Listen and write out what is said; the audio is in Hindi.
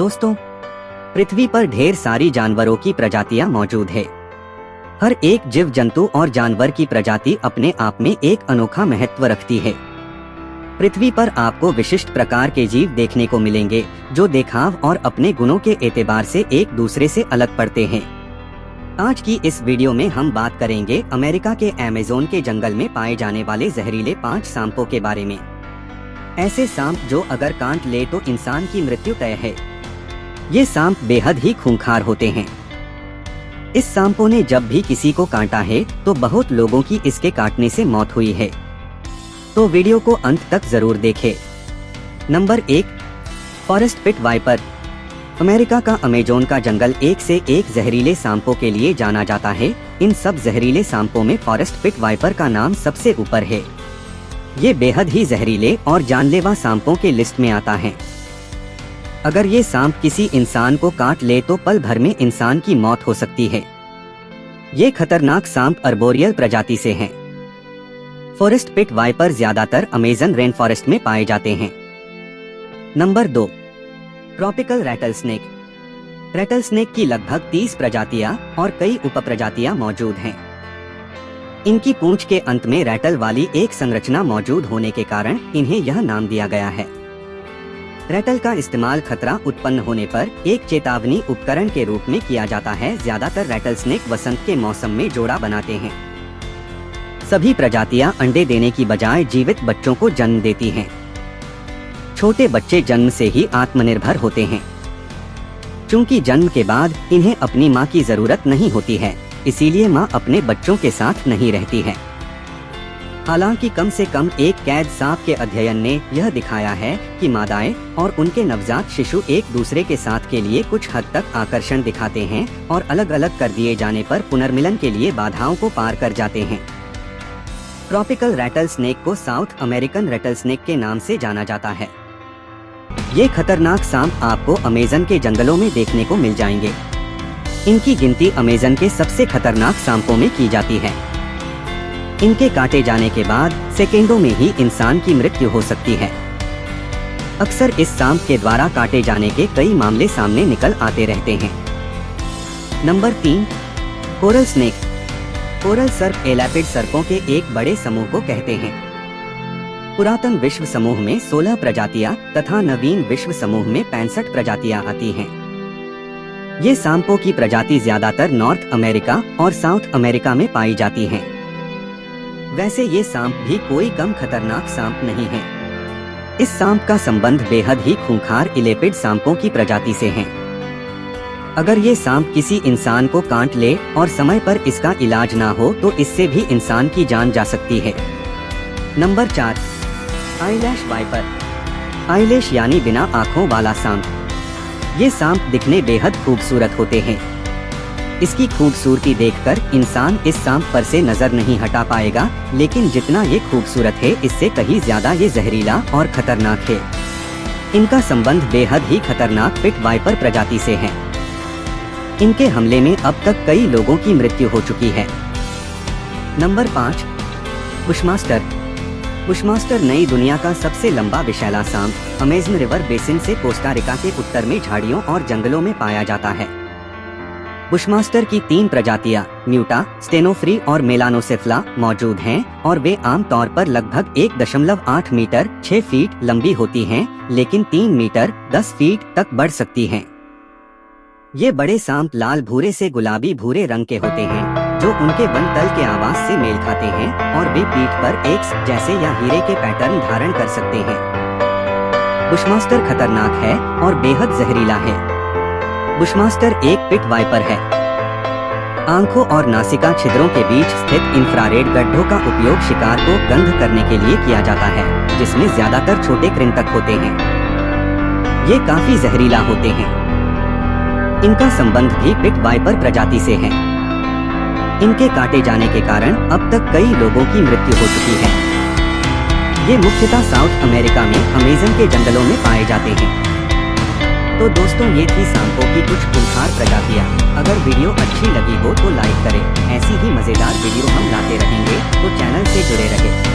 दोस्तों, पृथ्वी पर ढेर सारी जानवरों की प्रजातियां मौजूद है। हर एक जीव जंतु और जानवर की प्रजाति अपने आप में एक अनोखा महत्व रखती है। पृथ्वी पर आपको विशिष्ट प्रकार के जीव देखने को मिलेंगे जो देखाव और अपने गुणों के एतबार से एक दूसरे से अलग पड़ते हैं। आज की इस वीडियो में हम बात करेंगे अमेरिका के अमेज़न के जंगल में पाए जाने वाले जहरीले 5 सांपों के बारे में। ऐसे सांप जो अगर काट ले तो इंसान की मृत्यु तय है। ये सांप बेहद ही खूंखार होते हैं। इस सांपों ने जब भी किसी को काटा है तो बहुत लोगों की इसके काटने से मौत हुई है, तो वीडियो को अंत तक जरूर देखें। Number 1, forest pit viper. America का अमेज़न का जंगल एक से एक जहरीले सांपों के लिए जाना जाता है। इन सब जहरीले सांपों में फॉरेस्ट पिट वाइपर का नाम सबसे ऊपर है। ये बेहद ही जहरीले और जानलेवा सांपों के लिस्ट में आता है। अगर ये सांप किसी इंसान को काट ले तो पल भर में इंसान की मौत हो सकती है। ये खतरनाक सांप अर्बोरियल प्रजाति से हैं। फॉरेस्ट पिट वाइपर ज्यादातर अमेज़न रेन फॉरेस्ट में पाए जाते हैं। Number 2, tropical rattlesnake. Rattlesnake की लगभग 30 प्रजातियां और कई उपप्रजातियां मौजूद हैं। इनकी पूंछ के अंत में रैटल वाली एक संरचना मौजूद होने के कारण इन्हें यह नाम दिया गया है। रैटल का इस्तेमाल खतरा उत्पन्न होने पर एक चेतावनी उपकरण के रूप में किया जाता है। ज्यादातर रैटल स्नेक वसंत के मौसम में जोड़ा बनाते हैं। सभी प्रजातियां अंडे देने की बजाय जीवित बच्चों को जन्म देती हैं। छोटे बच्चे जन्म से ही आत्मनिर्भर होते हैं। चूंकि जन्म के बाद इन्हें अपनी मां की जरूरत नहीं होती है, इसीलिए मां अपने बच्चों के साथ नहीं रहती है। हालांकि कम से कम एक कैद सांप के अध्ययन ने यह दिखाया है कि मादाएं और उनके नवजात शिशु एक दूसरे के साथ के लिए कुछ हद तक आकर्षण दिखाते हैं और अलग अलग कर दिए जाने पर पुनर्मिलन के लिए बाधाओं को पार कर जाते हैं। ट्रॉपिकल रैटल स्नेक को साउथ अमेरिकन रैटल स्नेक के नाम से जाना जाता है। ये खतरनाक सांप आपको अमेज़न के जंगलों में देखने को मिल जाएंगे। इनकी गिनती अमेज़न के सबसे खतरनाक सांपों में की जाती है। इनके काटे जाने के बाद सेकेंडों में ही इंसान की मृत्यु हो सकती है। अक्सर इस सांप के द्वारा काटे जाने के कई मामले सामने निकल आते रहते हैं। Number 3, coral snake. कोरल सर्प एलापिड सर्पों के एक बड़े समूह को कहते हैं। पुरातन विश्व समूह में 16 प्रजातियां तथा नवीन विश्व समूह में 65 प्रजातियां आती हैं। ये सांपों की प्रजाति ज्यादातर नॉर्थ अमेरिका और साउथ अमेरिका में पाई जाती हैं। वैसे ये सांप भी कोई कम खतरनाक सांप नहीं है। इस सांप का संबंध बेहद ही खूंखार इलेपिड सांपों की प्रजाति से है। अगर ये सांप किसी इंसान को काट ले और समय पर इसका इलाज ना हो तो इससे भी इंसान की जान जा सकती है। Number 4, eyelash wiper. आईलैश यानी बिना आँखों वाला सांप। ये सांप दिखने बेहद खूबसूरत होते हैं। इसकी खूबसूरती देखकर इंसान इस सांप पर से नजर नहीं हटा पाएगा, लेकिन जितना ये खूबसूरत है इससे कहीं ज्यादा ये जहरीला और खतरनाक है। इनका संबंध बेहद ही खतरनाक पिट वाइपर प्रजाति से है। इनके हमले में अब तक कई लोगों की मृत्यु हो चुकी है। Number 5, Bushmaster. बुशमास्टर नई दुनिया का सबसे लंबा विशैला सांप अमेज़न रिवर बेसिन से कोस्टा रिका के उत्तर में झाड़ियों और जंगलों में पाया जाता है। बुशमास्टर की 3 प्रजातियां म्यूटा, स्टेनोफ्री और मेलानोसेफला मौजूद हैं और वे आम तौर पर लगभग 1.8 मीटर 6 फीट लंबी होती हैं, लेकिन 3 मीटर 10 फीट तक बढ़ सकती हैं। ये बड़े सांप लाल भूरे से गुलाबी भूरे रंग के होते हैं जो उनके वन तल के आवाज से मेल खाते हैं और वे पीठ पर एक्स जैसे या हीरे के पैटर्न धारण कर सकते हैं। बुशमास्टर खतरनाक है और बेहद जहरीला है। बुशमास्टर एक पिट वाइपर है। आंखों और नासिका छिद्रों के बीच स्थित इंफ्रारेड गड्ढों का उपयोग शिकार को गंध करने के लिए किया जाता है, जिसमें ज्यादातर छोटे कृंतक होते हैं। ये काफी जहरीला होते हैं। इनका संबंध भी पिट वाइपर प्रजाति से है। इनके काटे जाने के कारण अब तक कई लोगों की मृत्यु हो चुकी है। ये मुख्यतः साउथ अमेरिका में अमेज़न के जंगलों में पाए जाते हैं। तो दोस्तों, ये थी सांपों की कुछ खूंखार प्रजातियां। अगर वीडियो अच्छी लगी हो तो लाइक करें। ऐसी ही मजेदार वीडियो हम लाते रहेंगे, तो चैनल से जुड़े रहें।